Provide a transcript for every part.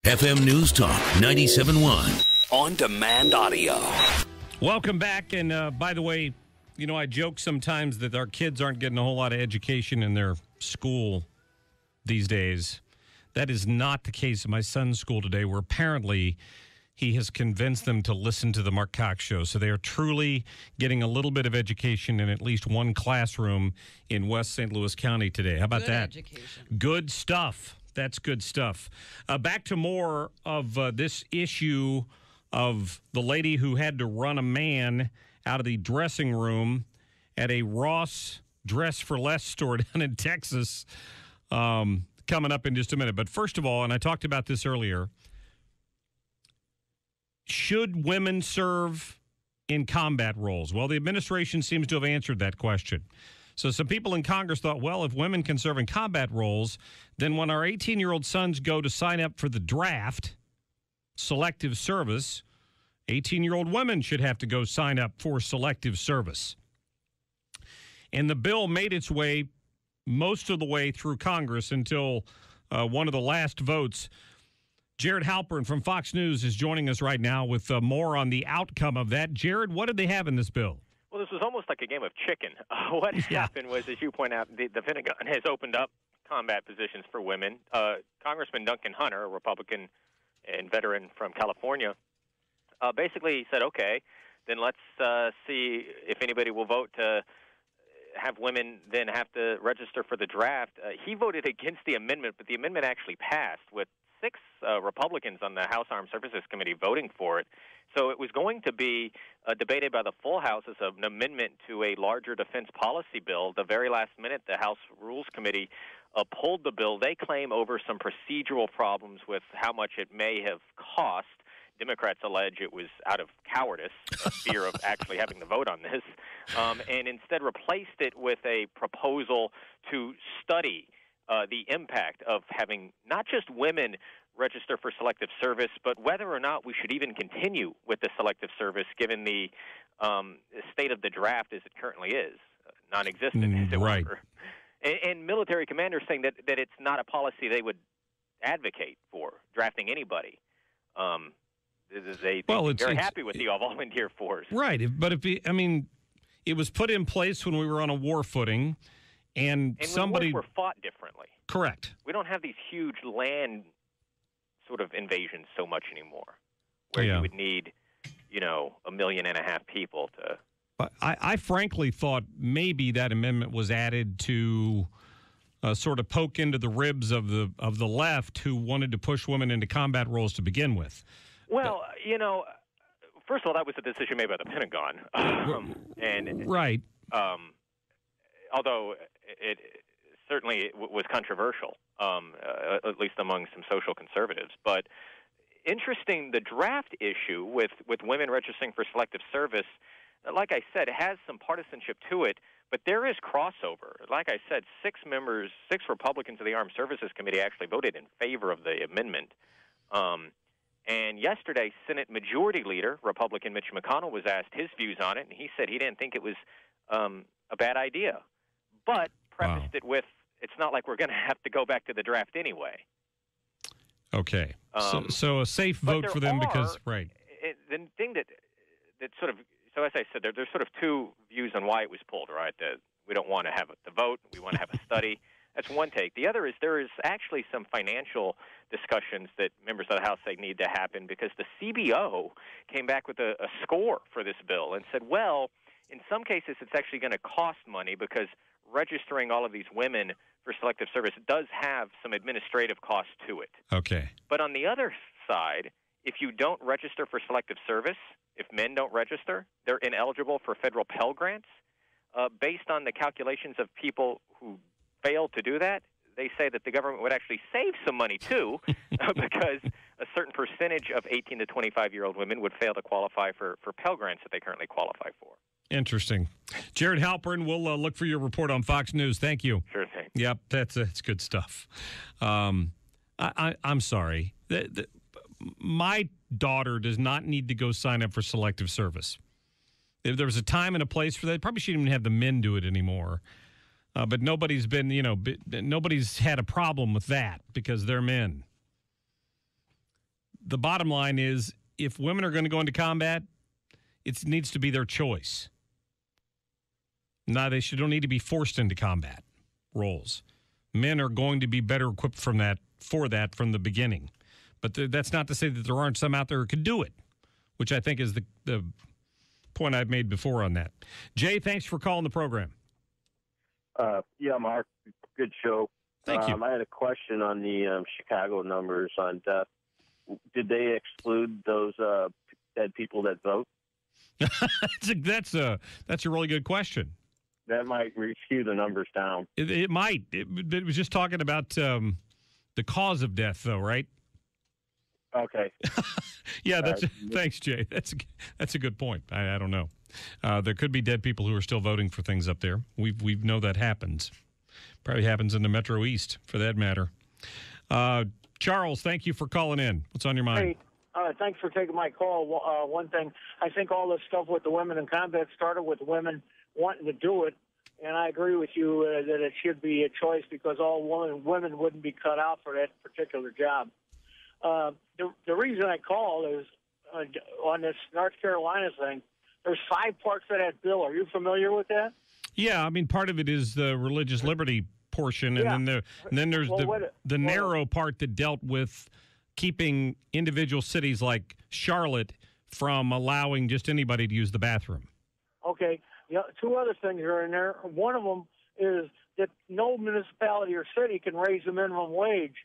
FM News Talk 97.1. On-demand audio. Welcome back. And by the way, you know, I joke sometimes that our kids aren't getting a whole lot of education in their school these days. That is not the case in my son's school today, where apparently he has convinced them to listen to the Marc Cox Show. So they are truly getting a little bit of education in at least one classroom in West St. Louis County today. How about Good that? Education. Good stuff. That's good stuff. Back to more of this issue of the lady who had to run a man out of the dressing room at a Ross Dress for Less store down in Texas, coming up in just a minute. But first of all, and I talked about this earlier, should women serve in combat roles? Well, the administration seems to have answered that question. So some people in Congress thought, well, if women can serve in combat roles, then when our 18-year-old sons go to sign up for the draft, selective service, 18-year-old women should have to go sign up for selective service. And the bill made its way most of the way through Congress until one of the last votes. Jared Halpern from Fox News is joining us right now with more on the outcome of that. Jared, what did they have in this bill? Well, this was almost like a game of chicken. What happened was, as you point out, the Pentagon has opened up combat positions for women. Congressman Duncan Hunter, a Republican and veteran from California, basically said, okay, then let's see if anybody will vote to have women then have to register for the draft. He voted against the amendment, but the amendment actually passed with 6 Republicans on the House Armed Services Committee voting for it. So it was going to be debated by the full House as an amendment to a larger defense policy bill. The very last minute, the House Rules Committee pulled the bill. They claim over some procedural problems with how much it may have cost. Democrats allege it was out of cowardice, a fear of actually having to vote on this, and instead replaced it with a proposal to study the impact of having not just women register for selective service, but whether or not we should even continue with the selective service given the state of the draft as it currently is, non-existent as it right. were. And military commanders saying that it's not a policy they would advocate for, drafting anybody. They're very happy with the all-volunteer force. Right, but it was put in place when we were on a war footing, and somebody wars were fought differently. Correct. We don't have these huge land sort of invasions so much anymore, where you would need, 1.5 million people to. I frankly thought maybe that amendment was added to sort of poke into the ribs of the left who wanted to push women into combat roles to begin with. Well, first of all, that was a decision made by the Pentagon, and right. Although it certainly was controversial, at least among some social conservatives. But interesting, the draft issue with women registering for selective service, like I said, has some partisanship to it, but there is crossover. Like I said, 6 Republicans of the Armed Services Committee actually voted in favor of the amendment. And yesterday, Senate Majority Leader, Republican Mitch McConnell, was asked his views on it, and he said he didn't think it was a bad idea, but prefaced it with, it's not like we're going to have to go back to the draft anyway. Okay. So a safe vote for them because, right. The thing that sort of, so as I said, there's sort of 2 views on why it was pulled, right? That we don't want to have the vote, we want to have a study. That's one take. The other is there is actually some financial discussions that members of the House say need to happen because the CBO came back with a score for this bill and said, well, in some cases it's actually going to cost money because registering all of these women for selective service does have some administrative cost to it. Okay. But on the other side, if you don't register for selective service, if men don't register, they're ineligible for federal Pell Grants. Based on the calculations of people who failed to do that, they say that the government would actually save some money, too, because a certain percentage of 18 to 25-year-old women would fail to qualify for Pell Grants that they currently qualify for. Interesting. Jared Halpern, we'll look for your report on Fox News. Thank you. Sure thing. Yep, that's good stuff. I'm sorry. My daughter does not need to go sign up for selective service. If there was a time and a place for that, probably shouldn't even have the men do it anymore. But nobody's nobody's had a problem with that because they're men. the bottom line is, if women are going to go into combat, it needs to be their choice. Now, don't need to be forced into combat roles. Men are going to be better equipped for that from the beginning. But that's not to say that there aren't some out there who could do it, which I think is the point I've made before on that. Jay, thanks for calling the program. Yeah, Mark, good show. Thank you. I had a question on the Chicago numbers on death. Did they exclude those dead people that vote? That's a really good question. That might skew the numbers down. It might. It was just talking about the cause of death, though, right? Okay. Yeah, thanks, Jay. That's a good point. I don't know. There could be dead people who are still voting for things up there. We know that happens. Probably happens in the Metro East, for that matter. Charles, thank you for calling in. What's on your mind? Hey, thanks for taking my call. One thing, I think all this stuff with the women in combat started with women wanting to do it, and I agree with you that it should be a choice because all women wouldn't be cut out for that particular job. The reason I call is on this North Carolina thing, there's 5 parts of that bill. Are you familiar with that? Yeah, I mean, part of it is the religious liberty portion, and then there's the narrow part that dealt with keeping individual cities like Charlotte from allowing just anybody to use the bathroom. Okay. Yeah, 2 other things are in there. One of them is that no municipality or city can raise the minimum wage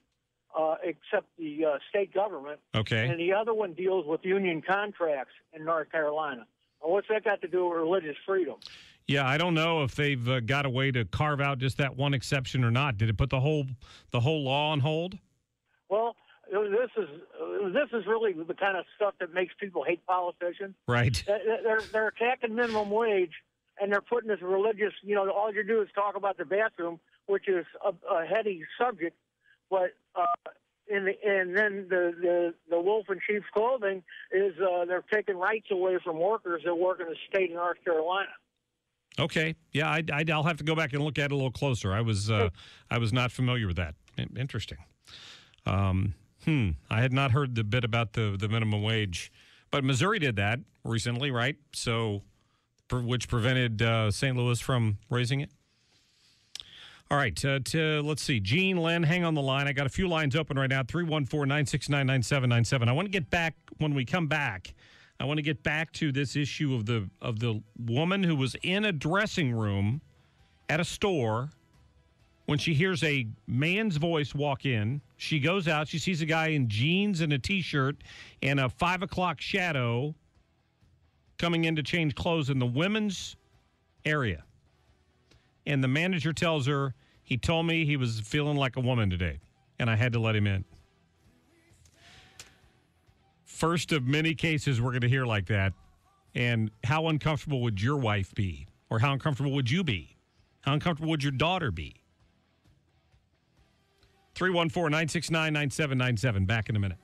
except the state government. Okay. And the other one deals with union contracts in North Carolina. Well, what's that got to do with religious freedom? Yeah, I don't know if they've got a way to carve out just that one exception or not. Did it put the whole law on hold? Well, this is really the kind of stuff that makes people hate politicians. Right. They're attacking minimum wage, and they're putting this religious. All you do is talk about the bathroom, which is a heady subject, but and then the wolf in sheep's clothing is they're taking rights away from workers that work in the state of North Carolina. Okay, yeah, I'll have to go back and look at it a little closer. I was not familiar with that. Interesting. I had not heard the bit about the minimum wage, but Missouri did that recently, right? So, which prevented St. Louis from raising it. All right, let's see. Gene, Len, hang on the line. I got a few lines open right now, 314-969-9797. I want to get back, when we come back, I want to get back to this issue of the woman who was in a dressing room at a store when she hears a man's voice walk in. She goes out, she sees a guy in jeans and a T-shirt and a 5 o'clock shadow coming in to change clothes in the women's area. And the manager tells her, he told me he was feeling like a woman today, and I had to let him in. First of many cases we're going to hear like that. And how uncomfortable would your wife be? Or how uncomfortable would you be? How uncomfortable would your daughter be? 314-969-9797. Back in a minute.